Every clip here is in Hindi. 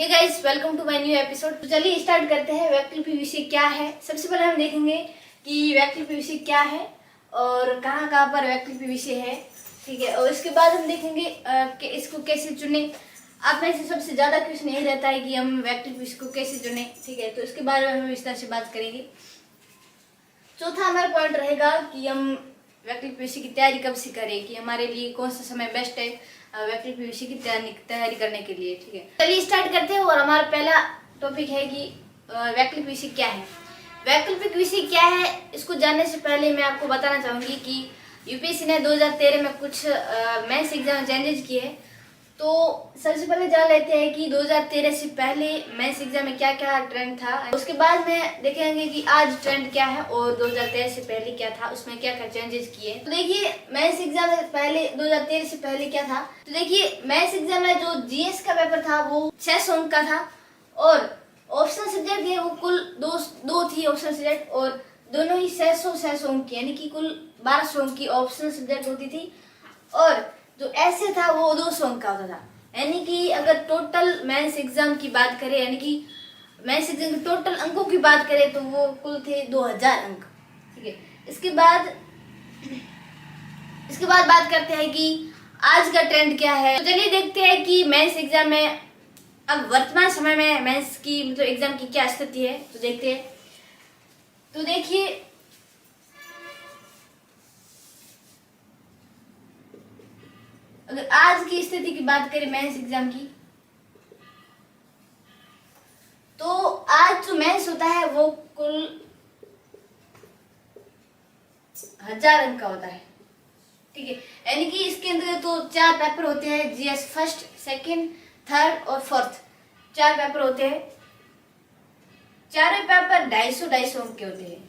Hey guys, welcome to my new episode. तो चलिए स्टार्ट करते हैं। वैकल्पिक विषय क्या है। सबसे पहले हम देखेंगे कि वैकल्पिक विषय क्या है और कहाँ कहाँ पर वैकल्पिक विषय है, ठीक है। और इसके बाद हम देखेंगे कि इसको कैसे चुने। आप में से सबसे ज़्यादा क्वेश्चन यही रहता है कि हम वैकल्पिक विषय को कैसे चुने, ठीक है। तो इसके बारे में हम विस्तार से बात करेंगे। चौथा हमारा पॉइंट रहेगा कि हम वैकल्पिक विषय की तैयारी कब से करें, कि हमारे लिए कौन सा समय बेस्ट है वैकल्पिक विषय की तैयारी करने के लिए, ठीक है। चलिए स्टार्ट करते हैं। और हमारा पहला टॉपिक है कि वैकल्पिक विषय क्या है। वैकल्पिक विषय क्या है, इसको जानने से पहले मैं आपको बताना चाहूँगी कि यूपीएससी ने 2013 में कुछ मेंस एग्जाम चेंजेस किए हैं। तो सबसे पहले जान लेते हैं कि 2013 से पहले मेंस एग्जाम में क्या क्या ट्रेंड था। उसके बाद में देखेंगे कि आज ट्रेंड क्या है और 2013 से पहले क्या था, उसमें क्या क्या चेंजेस किए। तो देखिए मेंस एग्जाम से पहले 2013 से पहले क्या था। तो देखिए मेंस एग्जाम में जो जीएस का पेपर था वो 600 अंक का था और ऑप्शनल सब्जेक्ट है वो कुल दो थी ऑप्शनल सब्जेक्ट, और दोनों ही 600 अंक की, यानी कि कुल 1200 अंक की ऑप्शनल सब्जेक्ट होती थी। और जो ऐसे था वो 200 अंक का होता था। यानी कि अगर टोटल मेंस एग्जाम की बात करें, यानी कि मेंस एग्जाम के टोटल अंकों की बात करें तो वो कुल थे 2000 अंक, ठीक है। इसके बाद बात करते हैं कि आज का ट्रेंड क्या है। तो चलिए देखते हैं कि मेंस एग्जाम में अब वर्तमान समय में मेंस की मतलब एग्जाम की क्या स्थिति है। तो देखते हैं। तो देखिए अगर आज की स्थिति की बात करें मेंस एग्जाम की, तो आज जो मेंस होता है वो कुल 1000 अंक का होता है, ठीक है। यानी कि इसके अंदर तो 4 पेपर होते हैं, जीएस फर्स्ट, सेकंड, थर्ड और फोर्थ, 4 पेपर होते हैं। चारों पेपर 250 अंक के होते हैं,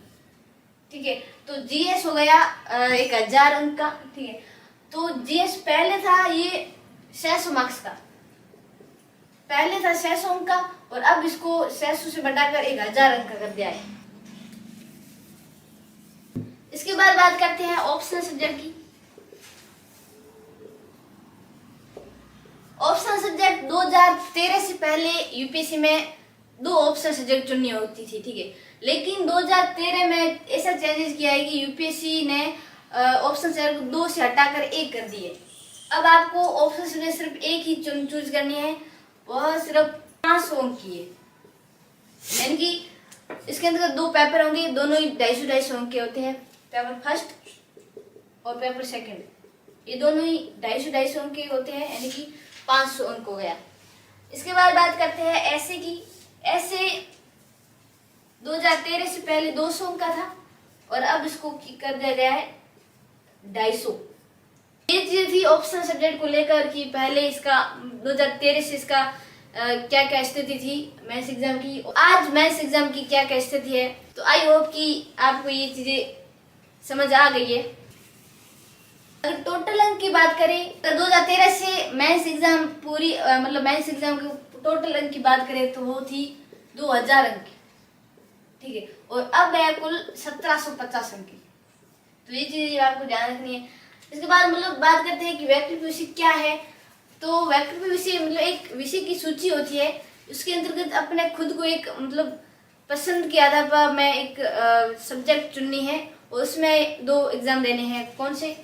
ठीक है। तो जीएस हो गया 1000 अंक का, ठीक है। तो जीएस पहले था ये 600 मार्क्स का, पहले था 600 अंक का और अब इसको 600 से बढ़ाकर 1000 अंक का कर दिया है। इसके बाद बात करते हैं ऑप्शनल सब्जेक्ट की। ऑप्शनल सब्जेक्ट 2013 से पहले यूपीएससी में 2 ऑप्शनल सब्जेक्ट चुननी होती थी, ठीक है। लेकिन 2013 में ऐसा चेंजेस किया है कि यूपीएससी ने ऑप्शन सब्जेक्ट को 2 से हटाकर 1 कर दिए। अब आपको ऑप्शन सब्जेक्ट सिर्फ एक ही चूज करनी है, वह सिर्फ 500 अंक की है। यानी कि इसके अंदर 2 पेपर होंगे, दोनों ही 250 अंक के होते हैं। पेपर फर्स्ट और पेपर सेकंड, ये दोनों ही 250 अंक के होते हैं, यानी कि 500 अंक हो गया। इसके बाद बात करते हैं ऐसे की। ऐसे 2013 से पहले 200 अंक का था और अब इसको कर दिया गया है 250। ये चीज थी ऑप्शनल सब्जेक्ट को लेकर कि पहले इसका 2013 से इसका क्या क्या स्थिति थी मेंस एग्जाम की, आज मेंस एग्जाम की क्या क्या स्थिति है। तो आई होप कि आपको ये चीजें समझ आ गई है। अगर टोटल अंक की बात करें तो 2013 से मेंस एग्जाम पूरी मतलब मेंस एग्जाम के टोटल अंक की बात करें तो वो थी 2000 अंक की, ठीक है। और अब है कुल 1750 अंक की। तो ये चीज आपको ध्यान रखनी है। इसके बाद मतलब बात करते हैं कि वैकल्पिक विषय क्या है। तो वैकल्पिक विषय मतलब एक विषय की सूची होती है, उसके अंतर्गत अपने खुद को एक मतलब पसंद के आधार पर मैं एक सब्जेक्ट चुननी है और उसमें 2 एग्जाम देने हैं। कौन से?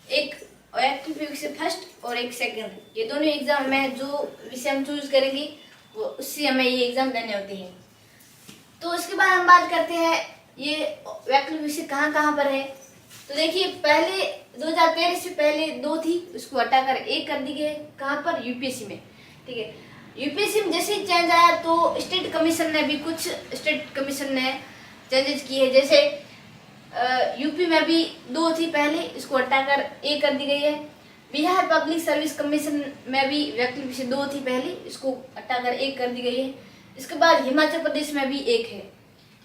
एक वैकल्पिक विषय फर्स्ट और एक सेकंड। ये दोनों एग्जाम में जो विषय हम चूज करेंगे वो उससे हमें ये एग्जाम देने होते हैं। तो उसके बाद हम बात करते हैं ये वैकल्पिक विषय कहाँ कहाँ पर है। तो देखिए पहले 2013 से पहले 2 थी, उसको हटाकर 1 कर दी गई। कहाँ पर? यूपीएससी में, ठीक है। यूपीएससी में जैसे ही चेंज आया तो स्टेट कमीशन ने भी कुछ चेंजेस किए। जैसे यूपी में भी 2 थी पहले, इसको हटाकर 1 कर दी गई है। बिहार पब्लिक सर्विस कमीशन में भी वैकल्पिक विषय 2 थी पहले, इसको हटाकर 1 कर दी गई है। इसके बाद हिमाचल प्रदेश में भी 1 है,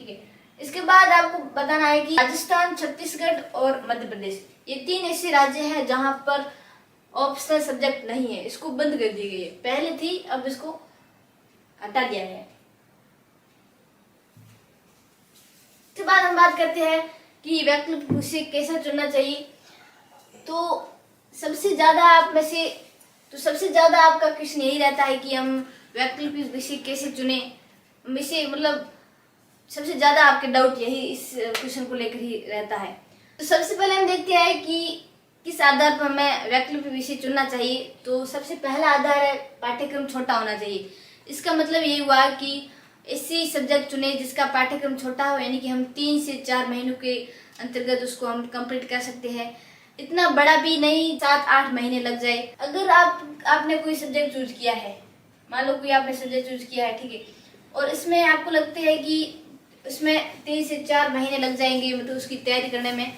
ठीक है। इसके बाद आपको बताना है कि राजस्थान, छत्तीसगढ़ और मध्य प्रदेश, ये 3 ऐसे राज्य हैं जहां पर ऑप्शनल सब्जेक्ट नहीं है, इसको बंद कर दी गई है। पहले थी, अब इसको हटा दिया है। इसके बाद हम बात करते हैं कि वैकल्पिक विषय कैसा चुनना चाहिए। तो सबसे ज्यादा आपका क्वेश्चन यही रहता है कि हम वैकल्पिक विषय कैसे चुने, विषय मतलब सबसे ज्यादा आपके डाउट यही इस क्वेश्चन को लेकर ही रहता है। तो सबसे पहले हम देखते हैं कि किस आधार पर हमें वैकल्पिक विषय चुनना चाहिए। तो सबसे पहला आधार है पाठ्यक्रम छोटा होना चाहिए। इसका मतलब ये हुआ कि ऐसी सब्जेक्ट चुने जिसका पाठ्यक्रम छोटा हो, यानी कि हम 3 से 4 महीनों के अंतर्गत उसको हम कंप्लीट कर सकते हैं। इतना बड़ा भी नहीं, 7-8 महीने लग जाए। अगर आपने कोई सब्जेक्ट चूज किया है, मान लो कोई आपने सब्जेक्ट चूज किया है, ठीक है, और इसमें आपको लगता है कि उसमें 3 से 4 महीने लग जाएंगे मतलब उसकी तैयारी करने में,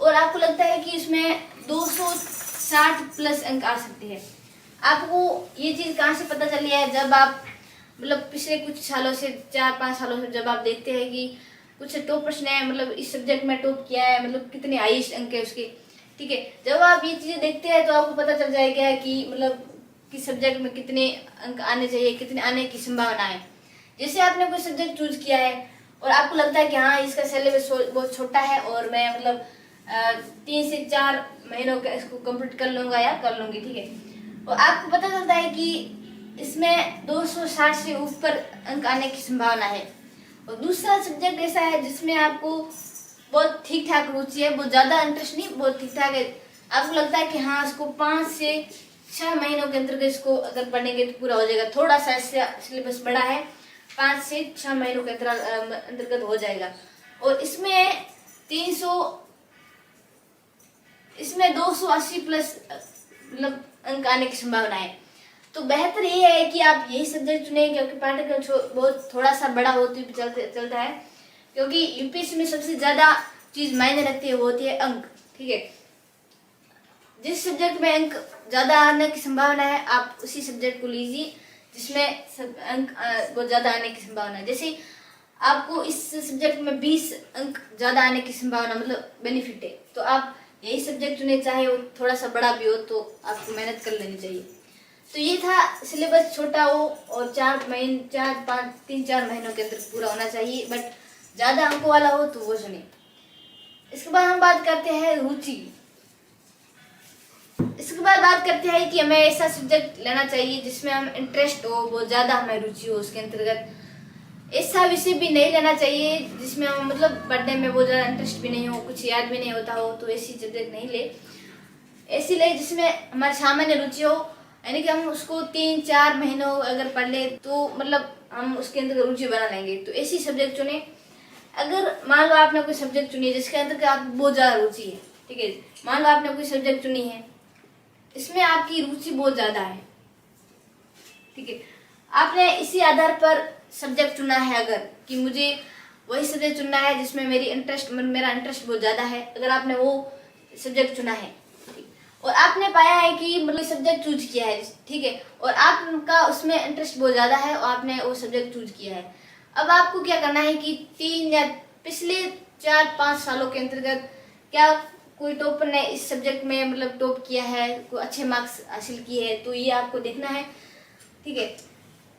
और आपको लगता है कि उसमें 260 प्लस अंक आ सकते हैं। आपको ये चीज़ कहाँ से पता चली है? जब आप मतलब पिछले कुछ सालों से, 4-5 सालों से जब आप देखते हैं कि कुछ टॉप प्रश्न है, मतलब इस सब्जेक्ट में टॉप किया है, मतलब कितने हाईएस्ट अंक है उसके, ठीक है। जब आप ये चीज़ें देखते हैं तो आपको पता चल जाएगा कि मतलब किस सब्जेक्ट में कितने अंक आने चाहिए, कितने आने की संभावना है। जैसे आपने कोई सब्जेक्ट चूज किया है और आपको लगता है कि हाँ इसका सिलेबस बहुत छोटा है और मैं मतलब 3 से 4 महीनों का इसको कंप्लीट कर लूँगा या कर लूँगी, ठीक है, और आपको पता चलता है कि इसमें 260 से ऊपर अंक आने की संभावना है। और दूसरा सब्जेक्ट ऐसा है जिसमें आपको बहुत ठीक ठाक रुचि है, बहुत ज़्यादा इंटरेस्ट नहीं, बहुत ठीक ठाक है, आपको लगता है कि हाँ इसको 5 से 6 महीनों के अंतर्गत इसको अगर पढ़ेंगे तो पूरा हो जाएगा। थोड़ा सा इससे सिलेबस बड़ा है, 5 से 6 महीनों के अंतर्गत हो जाएगा। और इसमें 280 प्लस मतलब अंक आने की संभावना है। तो बेहतर ये है कि आप यही सब्जेक्ट चुने, क्योंकि पाठ्यक्रम बहुत थोड़ा सा बड़ा होते चलता है, क्योंकि यूपीएससी में सबसे ज्यादा चीज मायने रखती है वो होती है अंक, ठीक है। जिस सब्जेक्ट में अंक ज्यादा आने की संभावना है आप उसी सब्जेक्ट को लीजिए जिसमें अंक बहुत ज्यादा आने की संभावना है। जैसे आपको इस सब्जेक्ट में 20 अंक ज्यादा आने की संभावना मतलब बेनिफिट है, तो आप यही सब्जेक्ट चुने, चाहे वो थोड़ा सा बड़ा भी हो तो आपको मेहनत कर लेनी चाहिए। तो ये था सिलेबस छोटा हो और 3-4 महीनों के अंदर पूरा होना चाहिए, बट ज़्यादा अंकों वाला हो तो वो चुने। इसके बाद हम बात करते हैं रुचि। इसके बाद बात करते हैं कि हमें ऐसा सब्जेक्ट लेना चाहिए जिसमें हम इंटरेस्ट हो, बहुत ज़्यादा हमें रुचि हो उसके अंतर्गत। ऐसा विषय भी नहीं लेना चाहिए जिसमें हम मतलब पढ़ने में बहुत ज़्यादा इंटरेस्ट भी नहीं हो, कुछ याद भी नहीं होता हो, तो ऐसी सब्जेक्ट नहीं ले। ऐसी ले जिसमें हमारी सामान्य रुचि हो, यानी कि हम उसको 3-4 महीनों अगर पढ़ ले तो मतलब हम उसके अंदर रुचि बना लेंगे, तो ऐसी सब्जेक्ट चुने। अगर मान लो आपने कोई सब्जेक्ट चुनी है जिसके अंदर आपको बहुत ज़्यादा रुचि है, ठीक है, मान लो आपने कोई सब्जेक्ट चुनी है इसमें आपकी रुचि बहुत ज़्यादा है, ठीक है, आपने इसी आधार पर सब्जेक्ट चुना है अगर कि मुझे वही सब्जेक्ट चुनना है जिसमें मेरा इंटरेस्ट बहुत ज़्यादा है, अगर आपने वो सब्जेक्ट चुना है और आपने पाया है कि मतलब सब्जेक्ट चूज किया है, ठीक है, और आपका उसमें इंटरेस्ट बहुत ज़्यादा है और आपने वो सब्जेक्ट चूज किया है, अब आपको क्या करना है कि 3 या पिछले 4-5 सालों के अंतर्गत क्या कोई टॉपर ने इस सब्जेक्ट में मतलब टॉप किया है, कोई अच्छे मार्क्स हासिल किए हैं, तो ये आपको देखना है, ठीक है।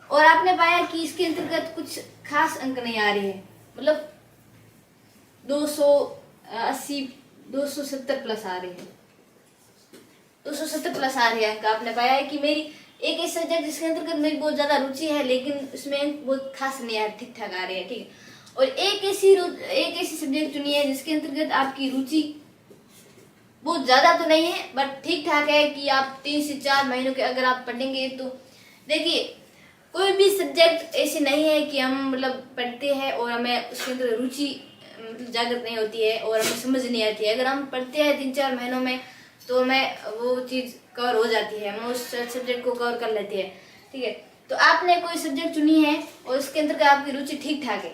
और आपने पाया कि इसके अंतर्गत कुछ खास अंक नहीं आ रहे हैं, मतलब 280 270 प्लस आ रहे हैं, 270 प्लस आ रहे हैं अंक। आपने पाया है कि मेरी एक ऐसा सब्जेक्ट जिसके अंतर्गत मेरी बहुत ज़्यादा रुचि है लेकिन उसमें अंक बहुत खास नहीं आ रहे, ठीक ठाक आ रहे हैं, ठीक है। और एक ऐसी सब्जेक्ट चुनी है जिसके अंतर्गत आपकी रुचि बहुत ज़्यादा तो नहीं है बट ठीक ठाक है कि आप 3 से 4 महीनों के अगर आप पढ़ेंगे तो देखिए कोई भी सब्जेक्ट ऐसे नहीं है कि हम मतलब पढ़ते हैं और हमें उसके अंदर रुचि जागृत नहीं होती है और हमें समझ नहीं आती है। अगर हम पढ़ते हैं 3-4 महीनों में तो हमें वो चीज़ कवर हो जाती है, हम उस सब्जेक्ट को कवर कर लेते हैं, ठीक है। तो आपने कोई सब्जेक्ट चुनी है और उसके अंदर आपकी रुचि ठीक ठाक है,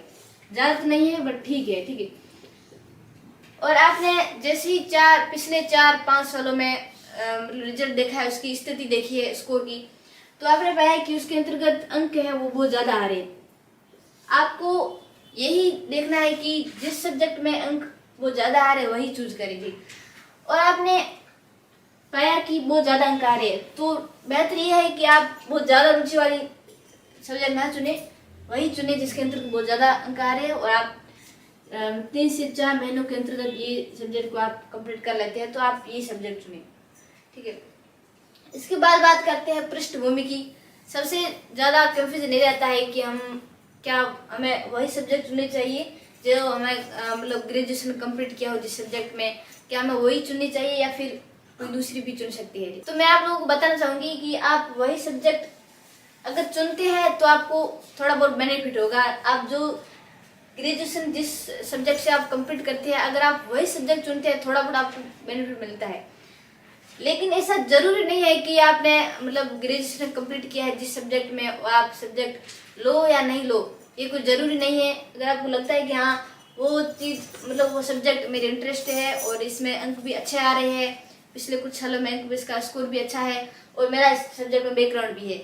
ज़्यादा तो नहीं है बट ठीक है, ठीक है। और आपने जैसे ही पिछले 4-5 सालों में रिजल्ट देखा है, उसकी स्थिति देखी है स्कोर की, तो आपने पाया कि उसके अंतर्गत अंक है वो बहुत ज़्यादा आ रहे हैं। आपको यही देखना है कि जिस सब्जेक्ट में अंक बहुत ज़्यादा आ रहे हैं वही चूज करेंगे। और आपने पाया कि बहुत ज़्यादा अंक आ रहे हैं तो बेहतर ये है कि आप बहुत ज़्यादा रुचि वाली सब्जेक्ट ना चुने, वही चुने जिसके अंतर्गत बहुत ज़्यादा अंक आ रहे हैं और आप 3 से 4 महीनों के अंतर्गत ये सब्जेक्ट को आप कंप्लीट कर लेते हैं, तो आप ये सब्जेक्ट चुने, ठीक है। इसके बाद बात करते हैं पृष्ठभूमि की। सबसे ज़्यादा कंफ्यूजन नहीं रहता है कि हमें वही सब्जेक्ट चुनने चाहिए जो हमें मतलब ग्रेजुएशन कंप्लीट किया हो जिस सब्जेक्ट में, क्या हमें वही चुननी चाहिए या फिर कोई दूसरी भी चुन सकती है। तो मैं आप लोगों को बताना चाहूँगी कि आप वही सब्जेक्ट अगर चुनते हैं तो आपको थोड़ा बहुत बेनिफिट होगा। आप जो ग्रेजुएशन जिस सब्जेक्ट से आप कंप्लीट करते हैं, अगर आप वही सब्जेक्ट चुनते हैं थोड़ा बहुत आपको बेनिफिट मिलता है। लेकिन ऐसा जरूरी नहीं है कि आपने मतलब ग्रेजुएशन कंप्लीट किया है जिस सब्जेक्ट में, आप सब्जेक्ट लो या नहीं लो, ये कोई ज़रूरी नहीं है। अगर आपको लगता है कि हाँ वो चीज़ मतलब वो सब्जेक्ट मेरे इंटरेस्ट है और इसमें अंक भी अच्छे आ रहे हैं, पिछले कुछ सालों में अंक इसका स्कोर भी अच्छा है और मेरा इस सब्जेक्ट में बैकग्राउंड भी है,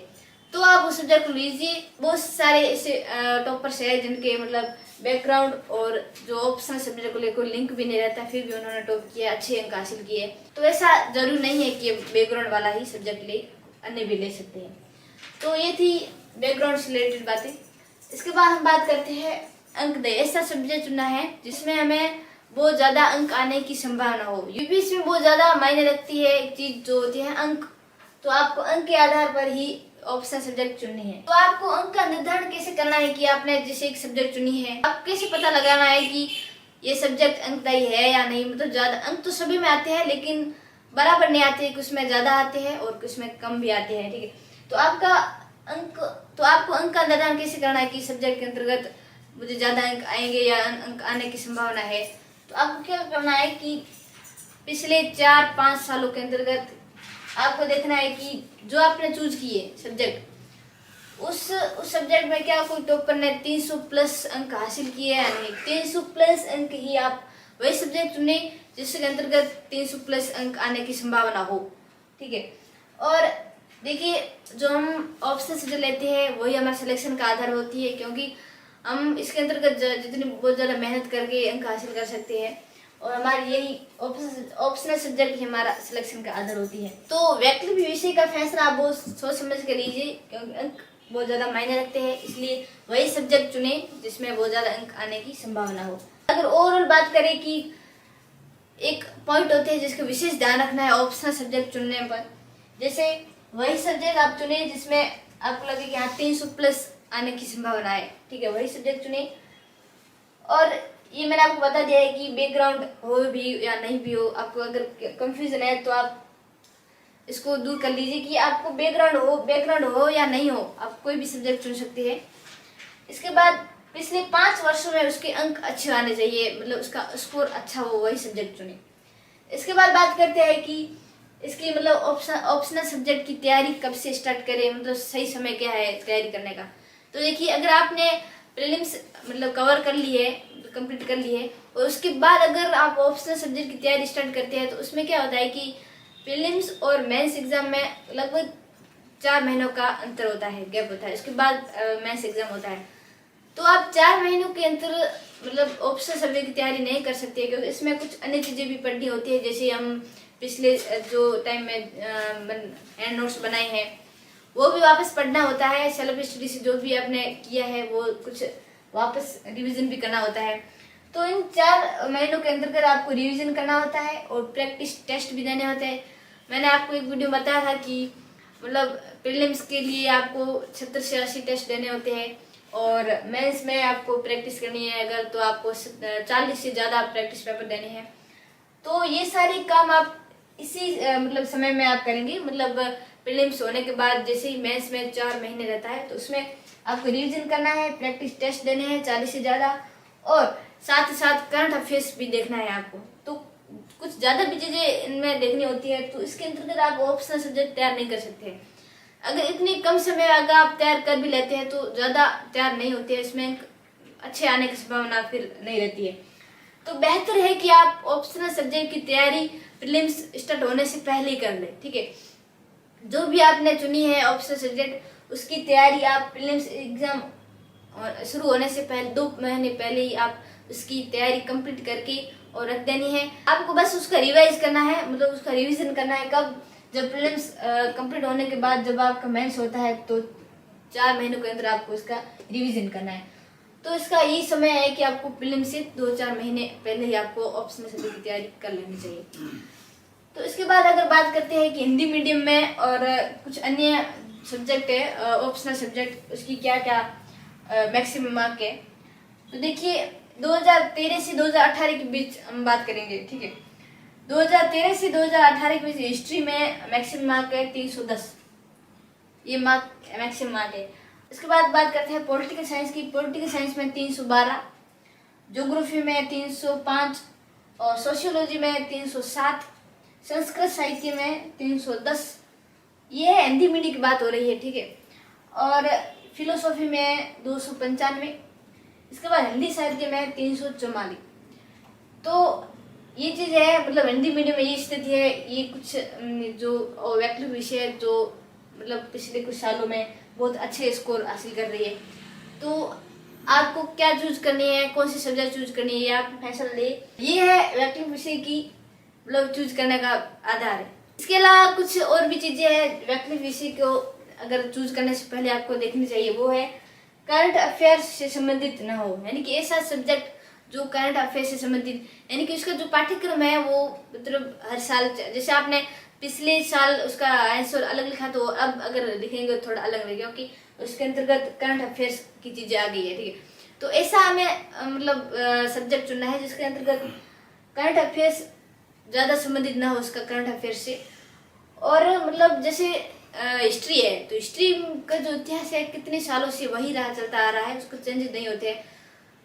तो आप उस सब्जेक्ट को लीजिए। बहुत सारे ऐसे टॉपर्स हैं जिनके मतलब बैकग्राउंड और जो ऑप्शनल सब्जेक्ट को लेकर कोई लिंक भी नहीं रहता, फिर भी उन्होंने टॉप किया, अच्छे अंक हासिल किए। तो ऐसा जरूर नहीं है कि बैकग्राउंड वाला ही सब्जेक्ट ले, अन्य भी ले सकते हैं। तो ये थी बैकग्राउंड से रिलेटेड बातें। इसके बाद हम बात करते हैं अंक। ऐसा सब्जेक्ट चुना है जिसमें हमें बहुत ज़्यादा अंक आने की संभावना हो। यूपीएससी में बहुत ज़्यादा मायने रखती है एक चीज़ जो होती है अंक। तो आपको अंक के आधार पर ही ऑप्शन सब्जेक्ट चुननी है। तो आपको अंक का निर्धारण कैसे करना है कि आपने जैसे एक सब्जेक्ट चुनी है, आप कैसे पता लगाना है कि ये सब्जेक्ट अंकदायी है या नहीं। मतलब ज्यादा अंक तो सभी में आते हैं लेकिन बराबर नहीं आते, कुछ में ज्यादा आते हैं और कुछ में कम भी आते हैं, ठीक है। तो आपको अंक का निर्धारण कैसे करना है कि सब्जेक्ट के अंतर्गत मुझे ज्यादा अंक आएंगे या अंक आने की संभावना है। तो आपको क्या करना है कि पिछले 4-5 सालों के अंतर्गत आपको देखना है कि जो आपने चूज किए सब्जेक्ट, उस सब्जेक्ट में क्या कोई टॉपर ने 300 प्लस अंक हासिल किए या नहीं। 300 प्लस अंक ही आप वही सब्जेक्ट चुने जिसके अंतर्गत 300 प्लस अंक आने की संभावना हो, ठीक है। और देखिए जो हम ऑप्शन से जो लेते हैं वही हमारे सिलेक्शन का आधार होती है, क्योंकि हम इसके अंतर्गत जितनी बहुत ज़्यादा मेहनत करके अंक हासिल कर सकते हैं और हमारी यही ऑप्शनल सब्जेक्ट ही हमारा सिलेक्शन का आधार होती है। तो वैकल्पिक विषय का फैसला आप बहुत सोच समझ कर लीजिए, क्योंकि अंक बहुत ज़्यादा मायने रखते हैं, इसलिए वही सब्जेक्ट चुने जिसमें बहुत ज़्यादा अंक आने की संभावना हो। अगर ओवरऑल बात करें कि एक पॉइंट होते हैं जिसका विशेष ध्यान रखना है ऑप्शनल सब्जेक्ट चुनने पर, जैसे वही सब्जेक्ट आप चुने जिसमें आपको लगे कि हाँ 300 प्लस आने की संभावना है, ठीक है, वही सब्जेक्ट चुने। और ये मैंने आपको बता दिया है कि बैकग्राउंड हो भी या नहीं भी हो, आपको अगर कंफ्यूजन है तो आप इसको दूर कर लीजिए कि आपको बैकग्राउंड हो या नहीं हो, आप कोई भी सब्जेक्ट चुन सकते हैं। इसके बाद पिछले 5 वर्षों में उसके अंक अच्छे आने चाहिए, मतलब उसका स्कोर अच्छा हो, वही सब्जेक्ट चुने। इसके बाद बात करते हैं कि इसकी मतलब ऑप्शनल सब्जेक्ट की तैयारी कब से स्टार्ट करें, मतलब सही समय क्या है तैयारी करने का। तो देखिए अगर आपने प्रीलिम्स मतलब कवर कर ली है, कंप्लीट कर ली है, और उसके बाद अगर आप ऑप्शनल सब्जेक्ट की तैयारी स्टार्ट करते हैं तो उसमें क्या होता है कि प्रीलिम्स और मेंस एग्जाम में लगभग 4 महीनों का अंतर होता है, गैप होता है, उसके बाद मेंस एग्जाम होता है। तो आप 4 महीनों के अंतर मतलब ऑप्शनल सब्जेक्ट की तैयारी नहीं कर सकते, क्योंकि इसमें कुछ अन्य चीज़ें भी पढ़नी होती है। जैसे हम पिछले जो टाइम में हैंड नोट्स बनाए हैं वो भी वापस पढ़ना होता है, सेल्फ स्टडी से जो भी आपने किया है वो कुछ वापस रिवीजन भी करना होता है। तो इन 4 महीनों के अंतर्गत आपको रिवीजन करना होता है और प्रैक्टिस टेस्ट भी देने होते हैं। मैंने आपको एक वीडियो बताया था कि मतलब प्रीलिम्स के लिए आपको 70 से 80 टेस्ट देने होते हैं और मेंस में आपको प्रैक्टिस करनी है अगर तो आपको 40 से ज़्यादा प्रैक्टिस पेपर देने हैं। तो ये सारे काम आप इसी मतलब समय में आप करेंगे। मतलब प्रीलिम्स होने के बाद जैसे ही मेंस में 4 महीने रहता है तो उसमें आपको रिवीजन करना है, प्रैक्टिस टेस्ट देने हैं 40 से ज़्यादा, और साथ ही साथ करंट अफेयर्स भी देखना है आपको। तो कुछ ज़्यादा भी चीज़ें इनमें देखनी होती है, तो इसके अंतर्गत आप ऑप्शनल सब्जेक्ट तैयार नहीं कर सकते। अगर इतनी कम समय अगर आप तैयार कर भी लेते हैं तो ज़्यादा तैयार नहीं होते हैं, इसमें अच्छे आने की संभावना फिर नहीं रहती है। तो बेहतर है कि आप ऑप्शनल सब्जेक्ट की तैयारी प्रीलिम्स स्टार्ट होने से पहले ही कर लें, ठीक है। जो भी आपने चुनी है ऑप्शनल सब्जेक्ट उसकी तैयारी आप प्रीलिम्स एग्जाम शुरू होने से पहले 2 महीने पहले ही आप उसकी तैयारी कंप्लीट करके और रख देनी है। आपको बस उसका रिवाइज करना है, मतलब उसका रिवीजन करना है कब, जब प्रीलिम्स कंप्लीट होने के बाद जब आपका मेंस होता है तो 4 महीनों के अंदर आपको इसका रिवीजन करना है। तो इसका यही समय है कि आपको प्रीलिम्स से 2-4 महीने पहले ही आपको ऑप्शनल सब्जेक्ट की तैयारी कर लेनी चाहिए। तो इसके बाद अगर बात करते हैं कि हिंदी मीडियम में और कुछ अन्य सब्जेक्ट है ऑप्शनल सब्जेक्ट, उसकी क्या क्या मैक्सिमम मार्क है। तो देखिए 2013 से 2018 के बीच हम बात करेंगे, ठीक है। 2013 से 2018 के बीच हिस्ट्री में मैक्सिमम मार्क है 310, ये मार्क मैक्सिमम मार्क है। इसके बाद बात करते हैं पॉलिटिकल साइंस की। पॉलिटिकल साइंस में 312, ज्योग्राफी में 305 और सोशियोलॉजी में 307, संस्कृत साहित्य में 310। ये है हिंदी मीडियम की बात हो रही है, ठीक है। और फिलोसॉफी में 295, इसके बाद हिंदी साहित्य में 344। तो ये चीज़ है, मतलब हिंदी मीडियम में ये स्थिति है। ये कुछ जो वैकल्पिक विषय है जो मतलब पिछले कुछ सालों में बहुत अच्छे स्कोर हासिल कर रही है। तो आपको क्या चूज करनी है, कौन सी सब्जेक्ट चूज करनी है, ये आप फैसला ले। ये है वैकल्पिक विषय की मतलब चूज करने का आधार है। इसके अलावा कुछ और भी चीजें हैं वैकल्पिक विषय को अगर चूज करने से पहले आपको देखनी चाहिए, वो है करंट अफेयर्स से संबंधित ना हो, यानी कि ऐसा सब्जेक्ट जो करंट अफेयर से संबंधित, यानी कि उसका जो पाठ्यक्रम है वो मतलब हर साल, जैसे आपने पिछले साल उसका आंसर अलग लिखा तो अब अगर लिखेंगे थोड़ा अलग लगेगा, क्योंकि उसके अंतर्गत करंट अफेयर्स की चीजें आ गई है, ठीक है। तो ऐसा हमें मतलब सब्जेक्ट चुनना है जिसके अंतर्गत करंट अफेयर्स ज्यादा संबंधित ना हो उसका करंट अफेयर से। और मतलब जैसे हिस्ट्री है, तो हिस्ट्री का जो इतिहास है कितने सालों से वही रहा चलता आ रहा है, उसको चेंजेस नहीं होते हैं।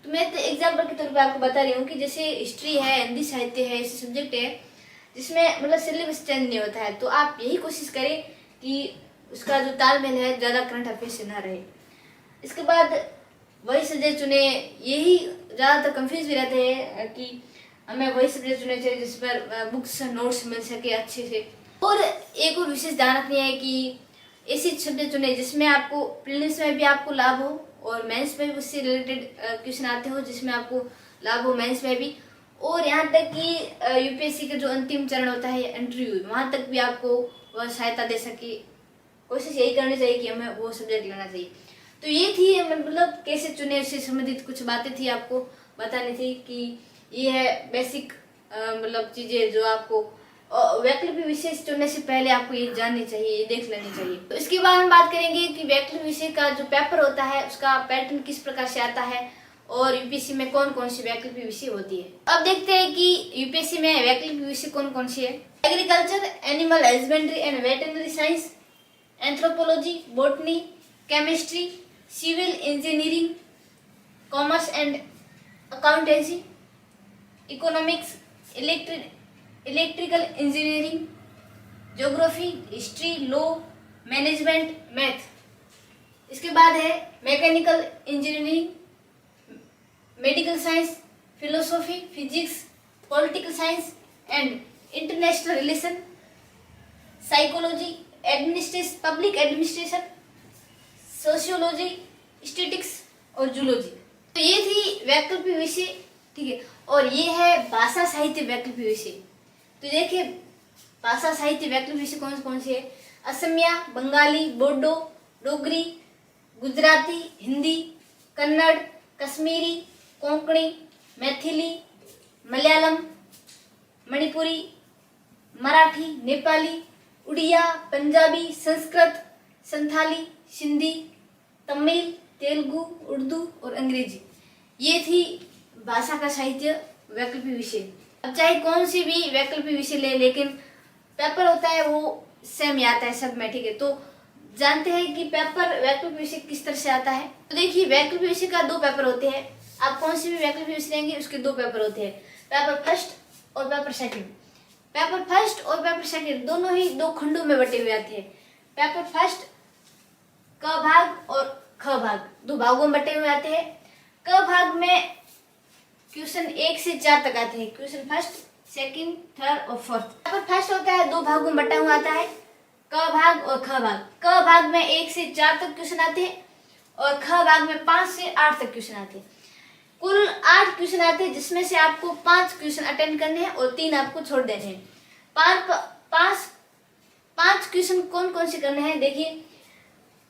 तो मैं तो एग्जाम्पल के तौर पर आपको बता रही हूँ कि जैसे हिस्ट्री है, हिंदी साहित्य है, ऐसे सब्जेक्ट है जिसमें मतलब सिलेबस चेंज नहीं होता है। तो आप यही कोशिश करें कि उसका जो तालमेल है ज़्यादा करंट अफेयर से ना रहे। इसके बाद वही सब्जेक्ट चुने, यही ज़्यादातर कंफ्यूज भी रहते हैं कि हमें वही सब्जेक्ट चुने चाहिए जिस पर बुक्स नोट्स मिल सके अच्छे से। और एक और विशेष ध्यान रखनी है कि ऐसी सब्जेक्ट चुने जिसमें आपको प्रीलिम्स में भी आपको लाभ हो और मेंस में भी उससे रिलेटेड क्वेश्चन आते हो जिसमें आपको लाभ हो मेंस में भी। और यहाँ तक कि यूपीएससी का जो अंतिम चरण होता है इंटरव्यू, वहाँ तक भी आपको वह सहायता दे सके। कोशिश यही करनी चाहिए कि हमें वो सब्जेक्ट लेना चाहिए। तो ये थी मतलब कैसे चुने से संबंधित कुछ बातें थी आपको बतानी थी कि ये है बेसिक मतलब चीजें जो आपको वैकल्पिक विषय चुनने से पहले आपको ये जाननी चाहिए, ये देख लेनी चाहिए। तो इसके बाद हम बात करेंगे कि वैकल्पिक विषय का जो पेपर होता है उसका पैटर्न किस प्रकार से आता है और यूपीएससी में कौन कौन सी वैकल्पिक विषय होती है। अब देखते हैं कि यूपीएससी में वैकल्पिक विषय कौन कौन सी है। Agriculture, animal husbandry and veterinary science, anthropology, botany, chemistry, civil engineering, commerce and accountancy, economics, electrical engineering, geography, history, law, management, math. इसके बाद है mechanical engineering, medical science, philosophy, physics, political science and international relation, psychology, administration, public administration, sociology, statistics और जूलॉजी। तो ये थी वैकल्पिक विषय, ठीक है। और ये है भाषा साहित्य वैकल्पिक विषय। तो देखिए भाषा साहित्य वैकल्पिक विषय कौन कौन से है। असमिया, बंगाली, बोडो, डोगरी, गुजराती, हिंदी, कन्नड़, कश्मीरी, कोंकणी, मैथिली, मलयालम, मणिपुरी, मराठी, नेपाली, उड़िया, पंजाबी, संस्कृत, संथाली, सिंधी, तमिल, तेलुगु, उर्दू और अंग्रेजी। ये थी भाषा का साहित्य वैकल्पिक विषय। अब चाहे कौन सी भी वैकल्पिक विषय ले, लेकिन पेपर होता है वो सेम ही आता है सब में, ठीक है। तो जानते हैं कि पेपर वैकल्पिक विषय किस तरह से आता है। तो देखिए वैकल्पिक विषय का 2 पेपर होते हैं। आप कौन सी भी वैकल्पिक विषय लेंगे उसके 2 पेपर होते हैं, पेपर फर्स्ट और पेपर सेकंड। पेपर फर्स्ट और पेपर सेकंड दोनों ही 2 खंडों में बटे हुए आते हैं। पेपर फर्स्ट क भाग और ख भाग 2 भागों में बटे हुए आते हैं। क भाग में क्वेश्चन 1 से 4 तक आते हैं, क्वेश्चन फर्स्ट, सेकंड, थर्ड और फोर्थ। पेपर फर्स्ट होता है 2 भागों में बटा हुआ आता है, क भाग और ख भाग। क भाग में 1 से 4 तक क्वेश्चन आते हैं और ख भाग में 5 से 8 तक क्वेश्चन आते हैं। कुल 8 क्वेश्चन आते हैं जिसमें से आपको 5 क्वेश्चन अटेंड करने हैं और 3 आपको छोड़ देने हैं। 5 क्वेश्चन कौन कौन से करने हैं। देखिए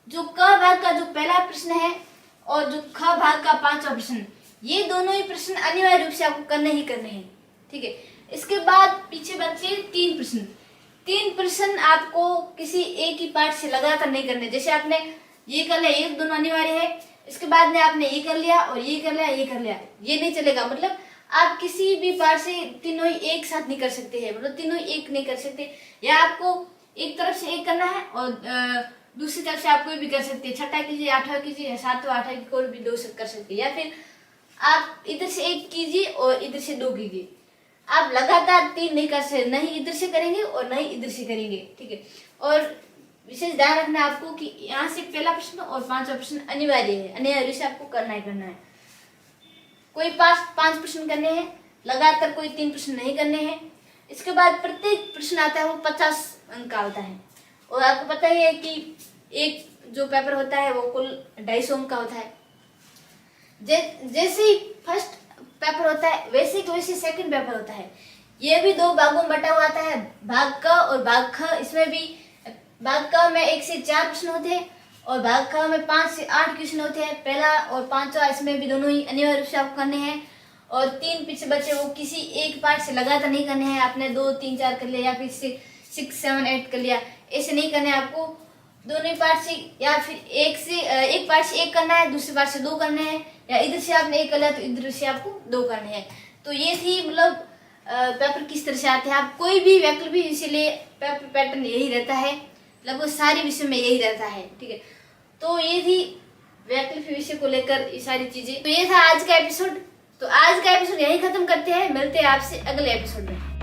जो क भाग का जो पहला प्रश्न है और जो ख भाग का 5वां प्रश्न, ये दोनों ही प्रश्न अनिवार्य रूप से आपको करने ही करने हैं, ठीक है। इसके बाद पीछे बचे 3 प्रश्न। 3 प्रश्न आपको किसी एक ही पार्ट से लगातार नहीं करने। जैसे आपने ये कर लिया, ये दोनों अनिवार्य है, इसके बाद में आपने ये कर लिया और ये कर लिया, ये कर लिया, ये नहीं चलेगा। मतलब आप किसी भी पार्ट से तीनों ही एक साथ नहीं कर सकते हैं, मतलब तीनों एक नहीं कर सकते। या आपको एक तरफ से एक करना है और दूसरी तरफ से आप कोई भी कर सकते हैं। छठा कीजिए, आठवां कीजिए, सातवां आठवां कोई भी 2 कर सकते हैं। या फिर आप इधर से 1 कीजिए और इधर से 2 कीजिए। आप लगातार 3 नहीं कर सकते, नहीं इधर से करेंगे और नहीं इधर से करेंगे, ठीक है। और विशेष ध्यान रखना आपको कि यहाँ से पहला प्रश्न और 5वां प्रश्न अनिवार्य है, अनिवार्य से आपको करना ही करना है। कोई 5 प्रश्न करने हैं, लगातार कोई 3 प्रश्न नहीं करने हैं। इसके बाद प्रत्येक प्रश्न आता है वो 50 अंक का होता है। और आपको पता ही है कि एक जो पेपर होता है वो कुल 250 अंक का होता है। जैसे ही फर्स्ट पेपर होता है वैसे कि वैसे सेकंड पेपर होता है। ये भी 2 भागों में बटा हुआ आता है, भाग क और भाग ख। इसमें भी भाग क में 1 से 4 प्रश्न होते हैं और भाग ख में 5 से 8 क्वेश्चन होते हैं। पहला और 5वां इसमें भी दोनों ही अनिवार्य रूप से आपको करने हैं। और 3 पीछे बचे वो किसी एक पार्ट से लगातार नहीं करने हैं। आपने 2, 3, 4 कर लिया या फिर 6, 7, 8 कर लिया, ऐसे नहीं करने आपको। दोनों पार्ट से या फिर एक पार्ट से 1 करना है, दूसरे पार्ट से 2 करने हैं, या इधर से आपने 1 कर लिया तो इधर से आपको 2 करने हैं। तो ये थी मतलब पेपर किस तरह से आते हैं। आप कोई भी वैकल्पिक विषय ले, पेपर पैटर्न यही रहता है, लगभग सारे विषय में यही रहता है, ठीक है। तो ये थी वैकल्पिक विषय को लेकर ये सारी चीजें। तो ये था आज का एपिसोड। तो आज का एपिसोड यही खत्म करते हैं, मिलते हैं आपसे अगले एपिसोड में।